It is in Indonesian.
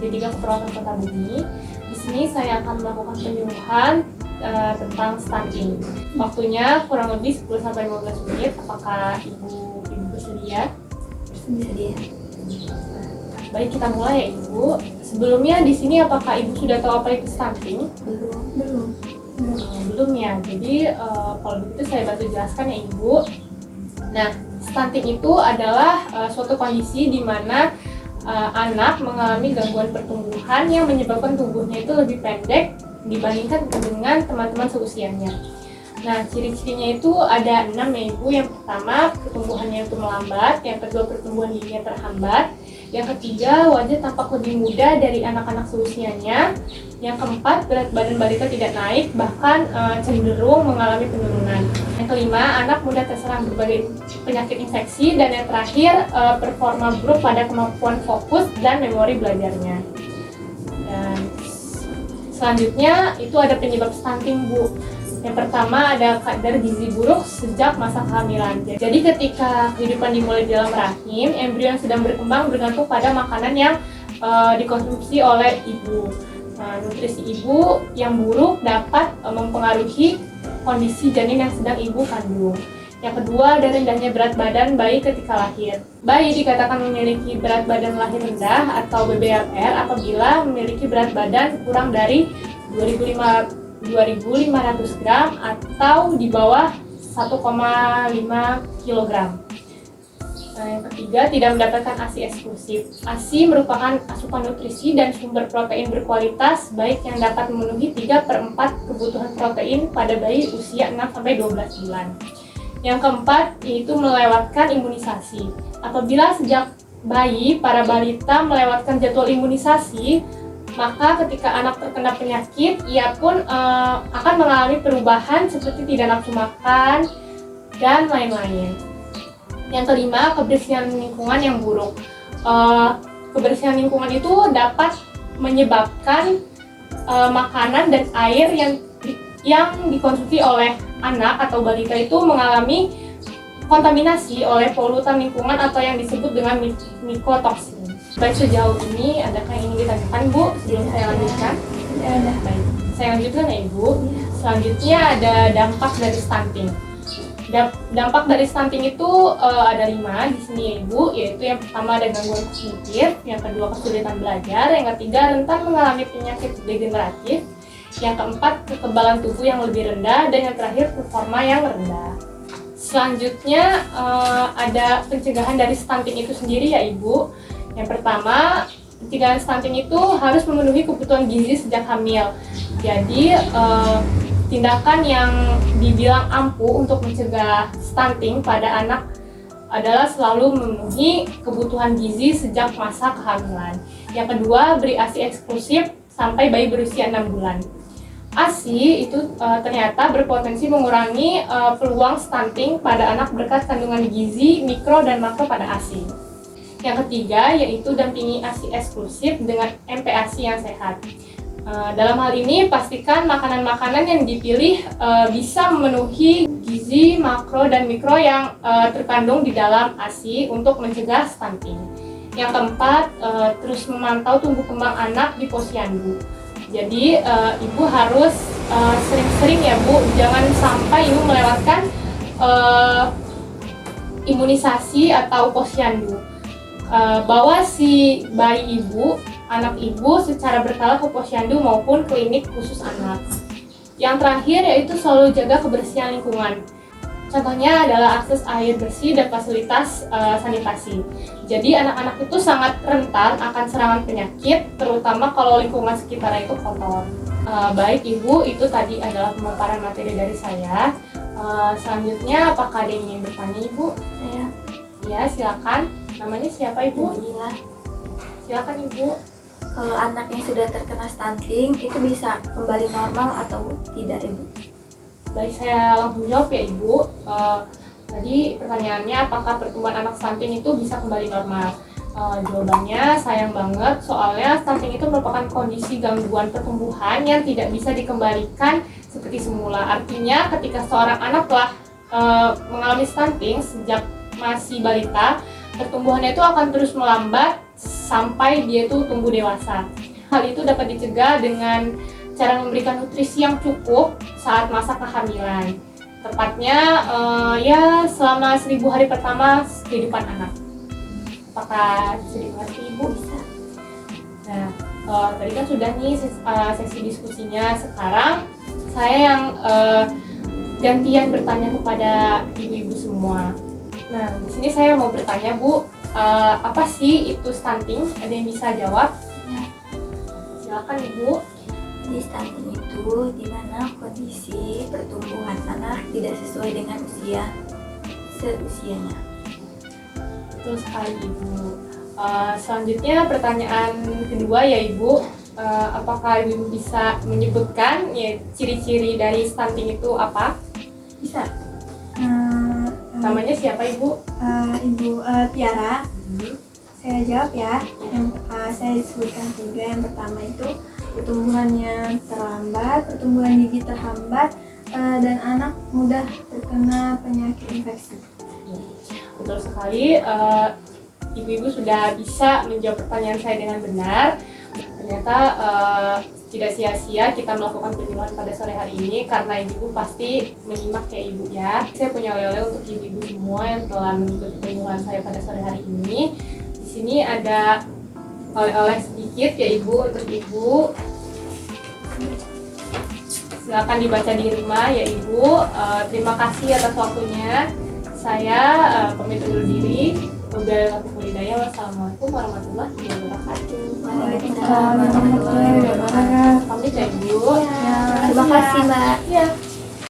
D3 Keperawatan Kota Bumi. Di sini saya akan melakukan penyuluhan tentang stunting. Waktunya kurang lebih 10-15 menit. Apakah ibu bersedia? Bersedia. Baik, kita mulai ya Ibu. Sebelumnya di sini apakah Ibu sudah tahu apa itu stunting? Belum ya. Jadi kalau begitu saya bantu jelaskan ya Ibu. Nah, stunting itu adalah suatu kondisi di mana anak mengalami gangguan pertumbuhan yang menyebabkan tubuhnya itu lebih pendek dibandingkan dengan teman-teman seusianya. Nah, ciri-cirinya itu ada 6 ya Ibu. Yang pertama, pertumbuhannya itu melambat. Yang kedua, pertumbuhan giginya terhambat. Yang ketiga, wajah tampak lebih muda dari anak-anak seusianya. Yang keempat, berat badan balita tidak naik, bahkan cenderung mengalami penurunan. Yang kelima, anak mudah terserang berbagai penyakit infeksi. Dan yang terakhir, performa buruk pada kemampuan fokus dan memori belajarnya. Dan selanjutnya, itu ada penyebab stunting, Bu. Yang pertama ada kadar gizi buruk sejak masa kehamilan. Jadi ketika kehidupan dimulai di dalam rahim, embrio yang sedang berkembang bergantung pada makanan yang dikonsumsi oleh ibu. Nah, nutrisi ibu yang buruk dapat mempengaruhi kondisi janin yang sedang ibu kandung. Yang kedua ada rendahnya berat badan bayi ketika lahir. Bayi dikatakan memiliki berat badan lahir rendah atau BBLR apabila memiliki berat badan kurang dari 2.500 gram atau di bawah 1,5 kg. Nah, yang ketiga, tidak mendapatkan ASI eksklusif. ASI merupakan asupan nutrisi dan sumber protein berkualitas baik yang dapat memenuhi 3/4 kebutuhan protein pada bayi usia 6-12 bulan. Yang keempat, yaitu melewatkan imunisasi. Apabila sejak bayi, para balita melewatkan jadwal imunisasi, maka ketika anak terkena penyakit, ia pun akan mengalami perubahan seperti tidak nafsu makan dan lain-lain. Yang kelima, kebersihan lingkungan yang buruk. Kebersihan lingkungan itu dapat menyebabkan makanan dan air yang dikonsumsi oleh anak atau balita itu mengalami kontaminasi oleh polutan lingkungan atau yang disebut dengan mikotoksin. Baik, sejauh ini adakah yang ingin ditanyakan Bu sebelum saya lanjutkan? Ada. Baik, saya lanjutkan ya Ibu. Selanjutnya ada dampak dari stunting. Dampak dari stunting itu ada 5 di sini ya Ibu, yaitu yang pertama ada gangguan kognitif, yang kedua kesulitan belajar, yang ketiga rentan mengalami penyakit degeneratif, yang keempat kekebalan tubuh yang lebih rendah, dan yang terakhir performa yang rendah. Selanjutnya ada pencegahan dari stunting itu sendiri ya Ibu. Yang pertama, pencegahan stunting itu harus memenuhi kebutuhan gizi sejak hamil. Jadi, tindakan yang dibilang ampuh untuk mencegah stunting pada anak adalah selalu memenuhi kebutuhan gizi sejak masa kehamilan. Yang kedua, beri ASI eksklusif sampai bayi berusia 6 bulan. ASI itu ternyata berpotensi mengurangi peluang stunting pada anak berkat kandungan gizi, mikro dan makro pada ASI. Yang ketiga yaitu dampingi ASI eksklusif dengan MPASI yang sehat. Dalam hal ini pastikan makanan-makanan yang dipilih bisa memenuhi gizi, makro dan mikro yang terkandung di dalam ASI untuk mencegah stunting. Yang keempat, terus memantau tumbuh kembang anak di posyandu. Jadi ibu harus sering-sering ya Bu, jangan sampai ibu melewatkan imunisasi atau posyandu. Bawa si bayi ibu, anak ibu secara berkala ke posyandu maupun klinik khusus anak. Yang terakhir yaitu selalu jaga kebersihan lingkungan. Contohnya adalah akses air bersih dan fasilitas sanitasi. Jadi anak-anak itu sangat rentan akan serangan penyakit, terutama kalau lingkungan sekitarnya itu kotor. Baik Ibu, itu tadi adalah pemaparan materi dari saya. Selanjutnya apakah ada yang ingin bertanya Ibu? Ya, silakan. Namanya siapa Ibu? Inilah. Silakan Ibu. Kalau anak yang sudah terkena stunting itu bisa kembali normal atau tidak Ibu? Baik, saya langsung jawab ya Ibu. Tadi pertanyaannya apakah pertumbuhan anak stunting itu bisa kembali normal? Jawabannya sayang banget, soalnya stunting itu merupakan kondisi gangguan pertumbuhan yang tidak bisa dikembalikan seperti semula. Artinya ketika seorang anak telah mengalami stunting sejak masih balita, pertumbuhannya itu akan terus melambat sampai dia tuh tumbuh dewasa. Hal itu dapat dicegah dengan cara memberikan nutrisi yang cukup saat masa kehamilan. Tepatnya ya selama 1000 hari pertama kehidupan anak. Apakah bisa dimengerti Ibu? Bisa. Nah, tadi kan sudah nih sesi diskusinya. Sekarang saya yang gantian bertanya kepada ibu-ibu semua. Nah, di sini saya mau bertanya Bu, apa sih itu stunting? Ada yang bisa jawab? Silakan Ibu. Jadi stunting itu di mana kondisi pertumbuhan anak tidak sesuai dengan seusianya. Betul sekali Ibu. Selanjutnya pertanyaan kedua ya Ibu, apakah Ibu bisa menyebutkan ya, ciri-ciri dari stunting itu apa? Bisa. Namanya siapa Ibu? Ibu Tiara. Saya jawab ya. Yang saya sebutkan juga, yang pertama itu pertumbuhannya terlambat, pertumbuhan gigi terhambat, dan anak mudah terkena penyakit infeksi. Betul sekali. Ibu-ibu sudah bisa menjawab pertanyaan saya dengan benar. Ternyata tidak sia-sia kita melakukan penyuluhan pada sore hari ini karena ibu pasti menyimak ya Ibu ya. Saya punya oleh-oleh untuk ibu-ibu semua yang telah mengikuti penyuluhan saya pada sore hari ini. Di sini ada oleh-oleh sedikit ya Ibu untuk Ibu. Silakan dibaca di rumah ya Ibu. Terima kasih atas waktunya. Saya pamit undur diri. Wassalamualaikum warahmatullahi wabarakatuh. Waalaikumsalam warahmatullahi wabarakatuh. Pamit ya Ibu. Terima kasih Mbak. Ya.